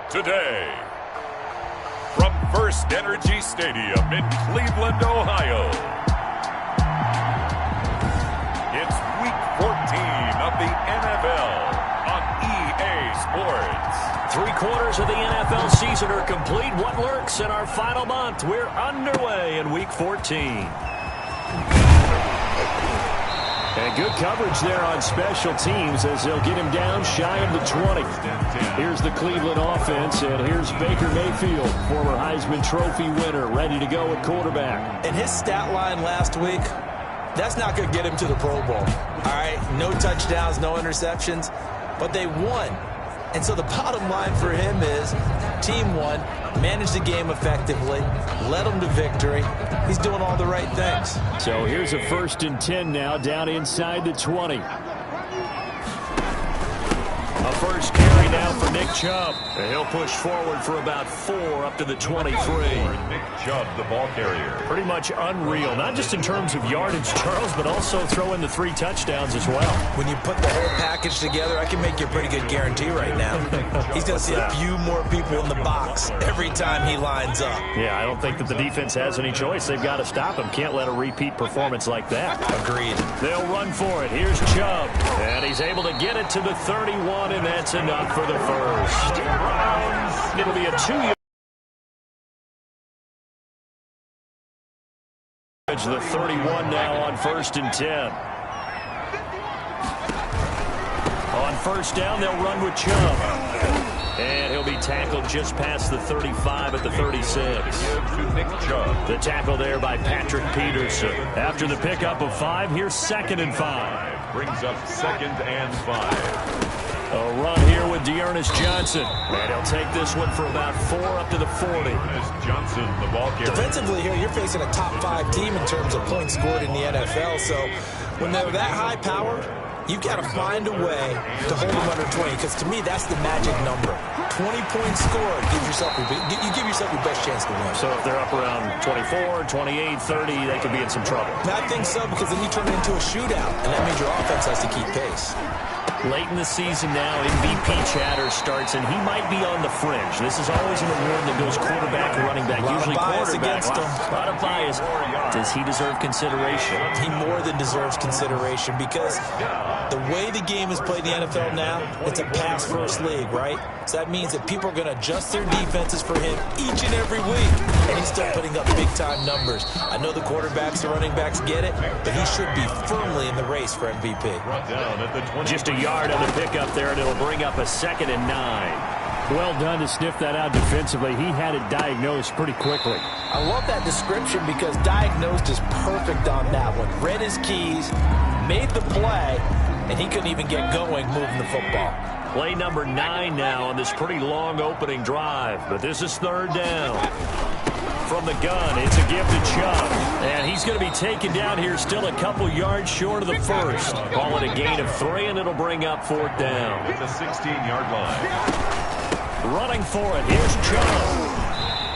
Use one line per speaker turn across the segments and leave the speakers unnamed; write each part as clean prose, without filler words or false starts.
today. From First Energy Stadium in Cleveland, Ohio, it's Week 14 of the NFL on EA Sports.
3/4 of the NFL season are complete. What lurks in our final month? We're underway in Week 14. And good coverage there on special teams as they'll get him down shy of the 20. Here's the Cleveland offense, and here's Baker Mayfield, former Heisman Trophy winner, ready to go at quarterback.
And his stat line last week, that's not going to get him to the Pro Bowl. All right, no touchdowns, no interceptions, but they won. And so the bottom line for him is team won, managed the game effectively, led them to victory. He's doing all the right things.
So here's a 1st and 10 now, down inside the 20. A first carry now for Nick Chubb. And he'll push forward for about 4 up to the 23.
Nick Chubb, the ball carrier.
Pretty much unreal, not just in terms of yardage, Charles, but also throw in the 3 touchdowns as well.
When you put the whole package together, I can make you a pretty good guarantee right now. He's going to see a few more people in the box every time he lines up.
Yeah, I don't think that the defense has any choice. They've got to stop him. Can't let a repeat performance like that.
Agreed.
They'll run for it. Here's Chubb. And he's able to get it to the 31, and that's enough for the first. It'll be a 2-yard. The 31 now on 1st and 10. On 1st down, they'll run with Chubb. And he'll be tackled just past the 35 at the 36. The tackle there by Patrick Peterson. After the pickup of 5, here's 2nd and 5.
Brings up 2nd and 5.
A run here with D'Ernest Johnson. And he'll take this one for about 4 up to the 40.
Johnson, the ball carrier.
Defensively here, you're facing a top 5 team in terms of points scored in the NFL. So when they're that high powered, you've got to find a way to hold them under 20, because to me, that's the magic number. 20 points scored, you give yourself your best chance to win.
So if they're up around 24, 28, 30, they could be in some trouble.
I think so, because then you turn it into a shootout, and that means your offense has to keep pace.
Late in the season now, MVP chatter starts, and he might be on the fringe. This is always an award that goes quarterback and running back, usually quarterback. A lot of bias. Does he deserve consideration?
He more than deserves consideration, because the way the game is played in the NFL now, it's a pass-first league, right? So that means that people are going to adjust their defenses for him each and every week, and he's still putting up big-time numbers. I know the quarterbacks and running backs get it, but he should be firmly in the race for MVP.
Just a yard on the pickup there, and it'll bring up a 2nd and 9. Well done to sniff that out defensively. He had it diagnosed pretty quickly.
I love that description, because diagnosed is perfect on that one. Read his keys, made the play, and he couldn't even get going moving the football.
Play number 9 now on this pretty long opening drive, but this is 3rd down. From the gun, it's a give to Chubb. And he's going to be taken down here, still a couple yards short of the first. Call it a gain of 3, and it'll bring up 4th down.
At the 16-yard line.
Running for it, here's Chubb.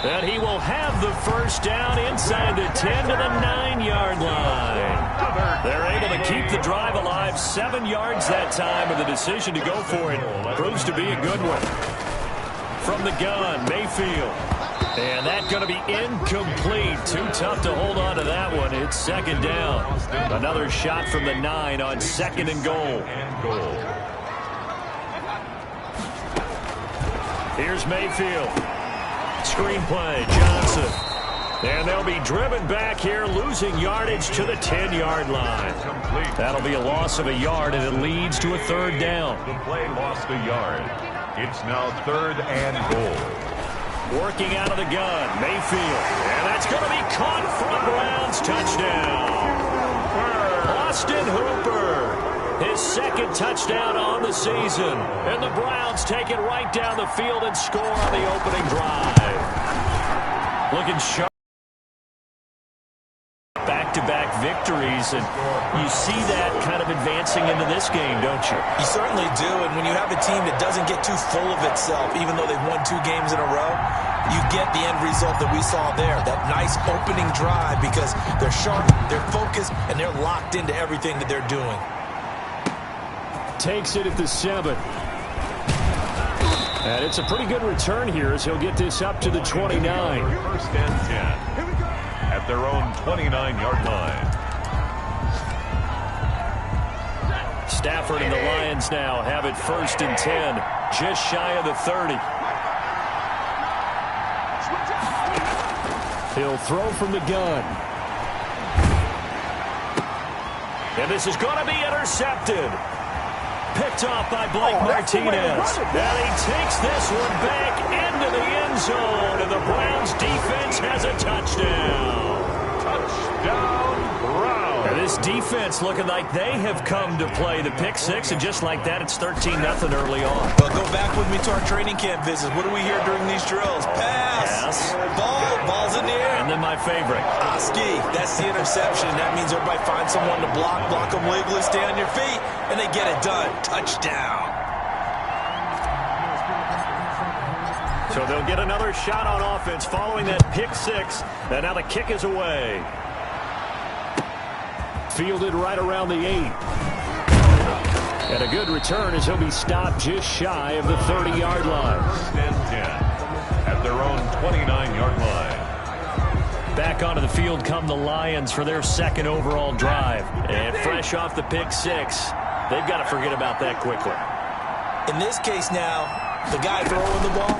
And he will have the first down inside the 10 to the 9-yard line. They're able to keep the drive alive, 7 yards that time, and the decision to go for it proves to be a good one. From the gun, Mayfield. And that's going to be incomplete. Too tough to hold on to that one. It's 2nd down. Another shot from the 9 on 2nd and goal. Here's Mayfield. Screen play, Johnson. And they'll be driven back here, losing yardage to the 10-yard line. That'll be a loss of a yard, and it leads to a 3rd down.
The play lost a yard. It's now 3rd and goal.
Working out of the gun, Mayfield. And that's going to be caught for a Browns touchdown. Austin Hooper, his 2nd touchdown on the season. And the Browns take it right down the field and score on the opening drive. Looking sharp. Back-to-back victories, and you see that kind of advancing into this game, don't you?
You certainly do, and when you have a team that doesn't get too full of itself, even though they've won 2 games in a row, you get the end result that we saw there, that nice opening drive, because they're sharp, they're focused, and they're locked into everything that they're doing.
Takes it at the 7. And it's a pretty good return here as he'll get this up to the 29.
First and 10 at their own 29-yard line.
Stafford and the Lions now have it first and 10, just shy of the 30. He'll throw from the gun. And this is going to be intercepted. Picked off by Blake Martinez. And he takes this one back into the end zone. And the Browns defense has a touchdown.
Touchdown, Browns.
And this defense looking like they have come to play the pick six. And just like that, it's 13-0 early on.
Well, go back with me to our training camp visits. What do we hear during these drills? Pass. Ball's in the air.
And then my favorite.
Ski. That's the interception. That means everybody finds someone to block them legally, stay on your feet, and they get it done. Touchdown.
So they'll get another shot on offense following that pick six. And now the kick is away. Fielded right around the 8. And a good return as he'll be stopped just shy of the 30-yard line.
First and 10 at their own 29-yard line.
Back onto the field come the Lions for their second overall drive. And fresh off the pick six, they've got to forget about that quickly.
In this case now, the guy throwing the ball,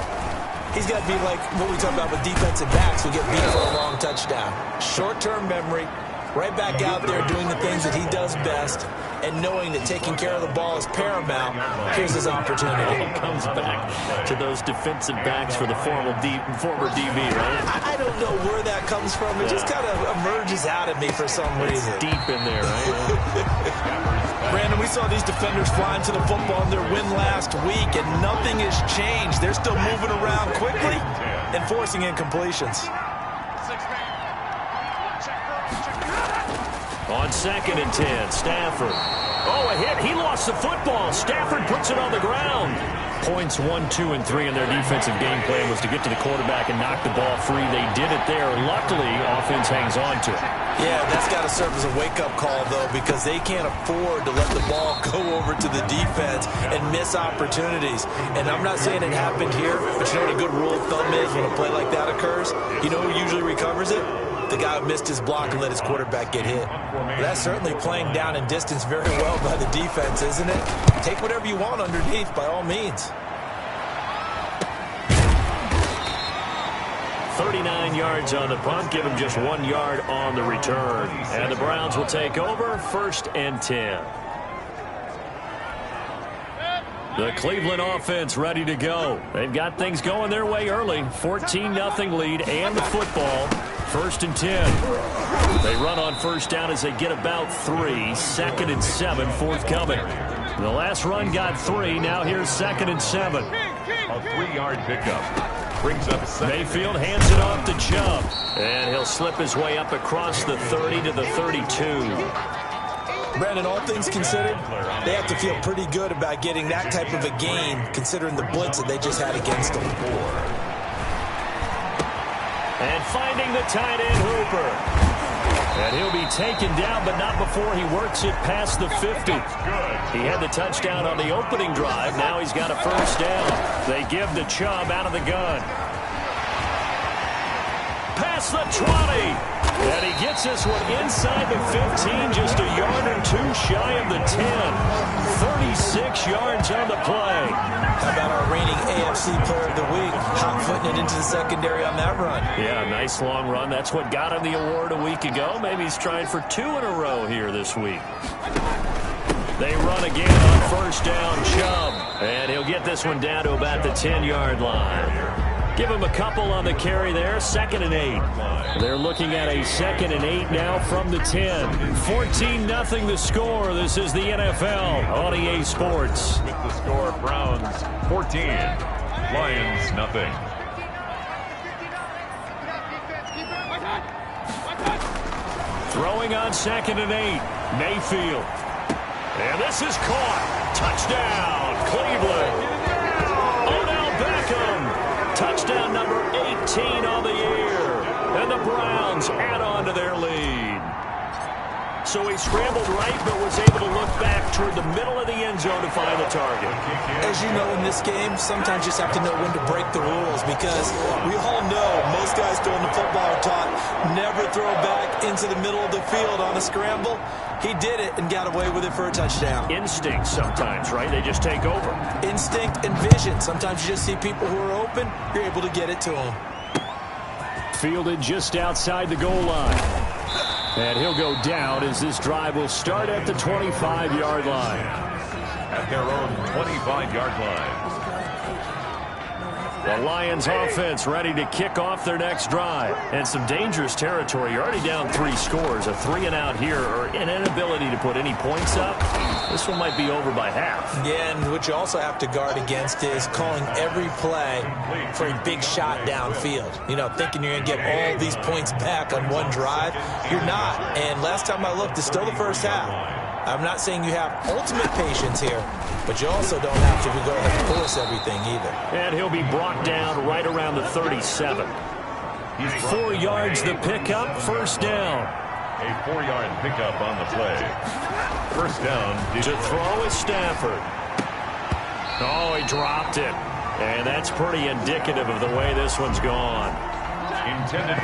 he's got to be like what we talk about with defensive backs who get beat for a long touchdown. Short-term memory, right back out there doing the things that he does best, and knowing that taking care of the ball is paramount. Here's his opportunity.
He comes back to those defensive backs for the former DB, right?
I don't know where that comes from. It just kind of emerges out of me for some reason.
Deep in there, right?
Brandon, we saw these defenders flying to the football in their win last week, and nothing has changed. They're still moving around quickly and forcing incompletions.
On second and 10, Stafford. Oh, a hit. He lost the football. Stafford puts it on the ground. Points 1, 2, and 3 in their defensive game plan was to get to the quarterback and knock the ball free. They did it there. Luckily, offense hangs on to it.
Yeah, that's got to serve as a wake-up call, though, because they can't afford to let the ball go over to the defense and miss opportunities. And I'm not saying it happened here, but you know what a good rule of thumb is when a play like that occurs? You know who usually recovers it? The guy who missed his block and let his quarterback get hit. But that's certainly playing down in distance very well by the defense, isn't it? Take whatever you want underneath, by all means.
39 yards on the punt, give him just 1 yard on the return. And the Browns will take over, first and 10. The Cleveland offense ready to go. They've got things going their way early. 14-0 lead and the football. First and 10. They run on first down as they get about 3. Second and 7 forthcoming. The last run got 3. Now here's second and 7.
A 3-yard pickup. Brings up second.
Mayfield hands it off to Chubb. And he'll slip his way up across the 30 to the 32.
Brandon, all things considered, they have to feel pretty good about getting that type of a game, considering the blitz that they just had against them.
And finding the tight end, Hooper. And he'll be taken down, but not before he works it past the 50. He had the touchdown on the opening drive. Now he's got a first down. They give to Chubb out of the gun. Past the 20. And he gets this one inside the 15, just a yard or 2 shy of the 10. 36 yards on the play.
How about our reigning AFC Player of the Week, hot-footing it into the secondary on that run?
Yeah, nice long run. That's what got him the award a week ago. Maybe he's trying for 2 in a row here this week. They run again on first down, Chubb. And he'll get this one down to about the 10-yard line. Give him a couple on the carry there. Second and 8. They're looking at a second and 8 now from the 10. 14-0 the score. This is the NFL on EA Sports.
With the score, Browns 14, Lions nothing.
Throwing on second and 8. Mayfield. And this is caught. Touchdown, Cleveland. Odell Beckham. Touchdown number 18 on the year. And the Browns add on to their lead. So he scrambled right, but was able to look back toward the middle of the end zone to find the target.
As you know, in this game, sometimes you just have to know when to break the rules, because we all know most guys throwing the football are taught never throw back into the middle of the field on a scramble. He did it and got away with it for a touchdown.
Instinct sometimes, right? They just take over.
Instinct and vision. Sometimes you just see people who are open, you're able to get it to them.
Fielded just outside the goal line. And he'll go down as this drive will start at the 25-yard line.
At their own 25-yard line.
The Lions offense ready to kick off their next drive. And some dangerous territory. You're already down 3 scores. A 3-and-out here, or an inability to put any points up. This one might be over by half.
Yeah, and what you also have to guard against is calling every play for a big shot downfield. You know, thinking you're going to get all these points back on one drive. You're not. And last time I looked, it's still the first half. I'm not saying you have ultimate patience here, but you also don't have to go ahead and force everything either.
And he'll be brought down right around the 37. 4 yards the pickup, first down.
A 4-yard pickup on the play. First down.
To throw is Stafford. Oh, he dropped it. And that's pretty indicative of the way this one's gone.
Intended